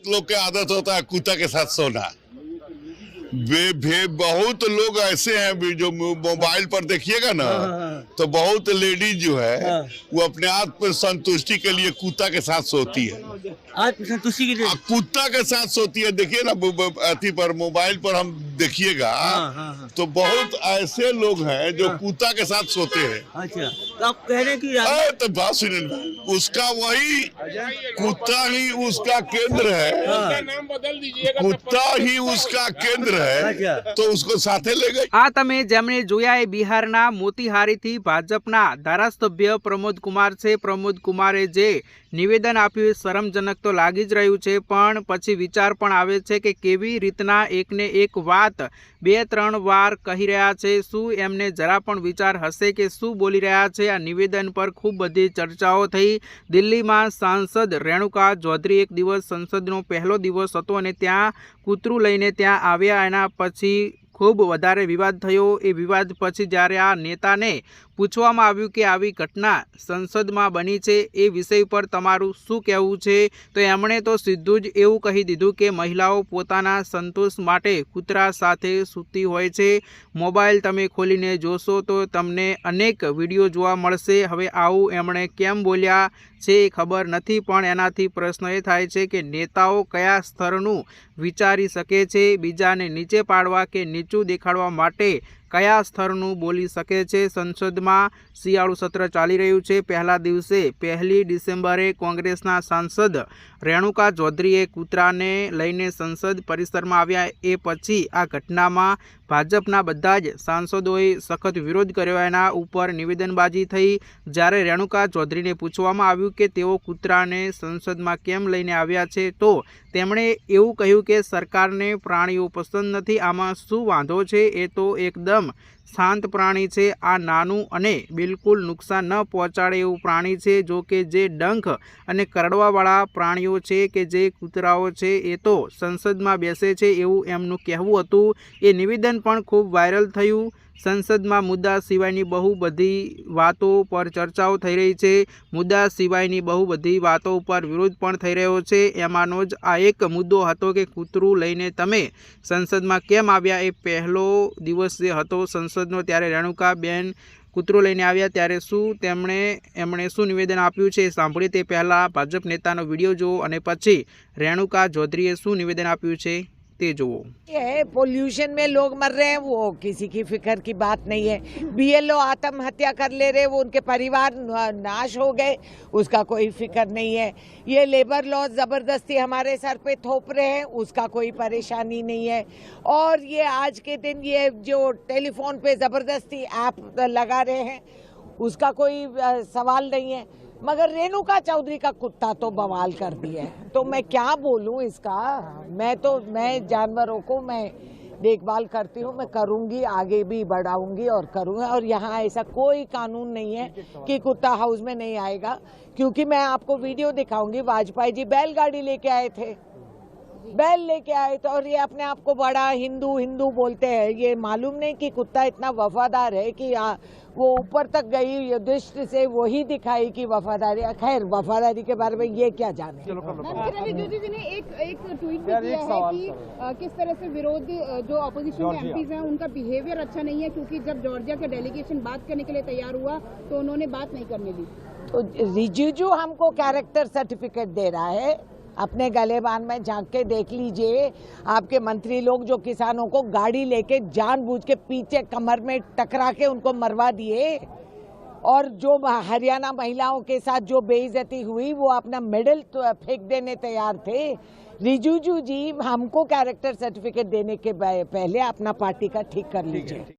लोग के आदत होता है कुत्ता के साथ सोना। बहुत लोग ऐसे हैं भी जो मोबाइल पर देखिएगा ना तो बहुत लेडीज जो है वो अपने आत्म संतुष्टि के लिए कुत्ता के साथ सोती है। आत्म संतुष्टि के लिए कुत्ता के साथ सोती है। देखिए ना अथी पर मोबाइल पर हम देखिएगा तो बहुत ऐसे लोग हैं जो कुत्ता के साथ सोते हैं। अच्छा, तो आप कह रहे हैं कि तो बात सुनिए, उसका वही कुत्ता ही उसका केंद्र है। नाम बदल दीजिएगा। कुत्ता ही उसका केंद्र है तो उसको साथे ले गए। आ तमे जेमणे जोया ए बिहारना मोतीहारीथी भाजपना धारासभ्य प्रमोद कुमार छे। प्रमोद कुमारे जे निवेदन आप्युं शरमजनक तो लागी ज रह्युं छे, पण पछी विचार पण आवे छे के केवी रीतना एकने एक वात 2-3 वार कही रह्या छे। शुं एमने जरा पण विचार हशे के शुं बोली रह्या छे? आ निवेदन पर खूब बधी चर्चाओ थई। दिल्हीमां सांसद रेणुका चौधरी एक दिवस संसदनो पहलो दिवस हतो अने त्यां कूतरू लईने त्यां आव्या। एना पछी खूब वधारे विवाद थयो। ए विवाद पछी ज्यारे आ नेताने पूछवामां आव्युं के आवी घटना संसदमां बनी छे ए विषय पर तमारुं शुं कहेवुं छे? तो एमणे तो सीधुं ज एवुं कही दीधुं के महिलाओं पोताना संतोष माटे कूतरा साथे सूती होय छे। मोबाइल तमे खोलीने जोशो तो तमने अनेक विडियो जोवा मळशे। हवे आवुं एमणे केम बोल्या छे खबर नथी, पण एनाथी प्रश्न ए थाय छे के नेताओ कया स्तरनुं विचारी शके छे? बीजाने नीचे पाडवा के नीचुं देखाडवा माटे कया स्तरनुं बोली शके छे? संसदमां शियाळु सत्र चाली रह्युं छे। पहला दिवसे 1 डिसेम्बरे कोंग्रेसना सांसद रेणुका चौधरीए कूतराने लईने संसद परिसरमां आव्या। ए पछी आ घटनामां भाजपना बधा ज सांसदोए सखत विरोध कर्यो। एना उपर निवेदनबाजी थई। ज्यारे रेणुका चौधरीने पूछवामां आव्युं के तेओ कूतराने संसदमां केम लईने आव्या छे तो તેમણે એવું કહ્યું કે સરકારને પ્રાણીઓ પસંદ નથી, આમાં શું વાંધો છે? એ તો એકદમ શાંત પ્રાણી છે। આ નાનું અને બિલકુલ નુકસાન ન પહોંચાડે એવું પ્રાણી છે। જો કે જે ડંખ અને કરડવાવાળા પ્રાણીઓ છે કે જે કૂતરાઓ છે એ તો સંસદમાં બેસે છે એવું એમનું કહેવું હતું। એ નિવેદન પણ ખૂબ વાયરલ થયું। સંસદમાં મુદ્દા સિવાયની બહુ બધી વાતો પર ચર્ચાઓ થઈ રહી છે। મુદ્દા સિવાયની બહુ બધી વાતો પર વિરોધ પણ થઈ રહ્યો છે। એમાંનો જ આ એક મુદ્દો હતો કે કૂતરું લઈને તમે સંસદમાં કેમ આવ્યા? એ પહેલો દિવસ જે હતો સંસદનો ત્યારે રેણુકાબેન કૂતરું લઈને આવ્યા ત્યારે શું એમણે શું નિવેદન આપ્યું છે સાંભળીએ તે પહેલાં ભાજપ નેતાનો વિડીયો જુઓ અને પછી રેણુકા ચૌધરીએ શું નિવેદન આપ્યું છે ते जो ये पोल्यूशन में लोग मर रहे हैं वो किसी की फिक्र की बात नहीं है। बीएलओ आत्महत्या कर ले रहे, वो उनके परिवार नाश हो गए, उसका कोई फिक्र नहीं है। ये लेबर लॉ जबरदस्ती हमारे सर पे थोप रहे हैं, उसका कोई परेशानी नहीं है। और ये आज के दिन ये जो टेलीफोन पे जबरदस्ती ऐप लगा रहे हैं उसका कोई सवाल नहीं है। मगर रेणुका चौधरी का कुत्ता तो बवाल कर दिया है, तो मैं क्या बोलूं इसका। मैं जानवरों को मैं देखभाल करती हूं, मैं करूंगी, आगे भी बढ़ाऊंगी और करूंगा। और यहाँ ऐसा कोई कानून नहीं है कि कुत्ता हाउस में नहीं आएगा, क्योंकि मैं आपको वीडियो दिखाऊंगी। वाजपेयी जी बैलगाड़ी लेके आए थे, बैल लेके आए थे, और ये अपने आप को बड़ा हिंदू हिंदू बोलते हैं। ये मालूम नहीं कि कुत्ता इतना वफादार है कि वो ऊपर तक गई दृष्टि से वही दिखाई कि वफादारी। खैर, वफादारी के बारे में ये क्या जाने। रिजिजू जी ने एक ट्वीट भी किया है कि किस तरह से विरोधी जो अपोजिशन के एमपीज हैं उनका बिहेवियर अच्छा नहीं है, क्योंकि जब जॉर्जिया का डेलीगेशन बात करने के लिए तैयार हुआ तो उन्होंने बात नहीं करने दी। तो रिजिजू हमको कैरेक्टर सर्टिफिकेट दे रहा है। अपने गलेबान में झांक के देख लीजिए, आपके मंत्री लोग जो किसानों को गाड़ी लेके जानबूझ के पीछे कमर में टकरा के उनको मरवा दिए, और जो हरियाणा महिलाओं के साथ जो बेइज्जती हुई वो अपना मेडल फेंक देने तैयार थे। रिजिजू जी हमको कैरेक्टर सर्टिफिकेट देने के पहले अपना पार्टी का ठीक कर लीजिए।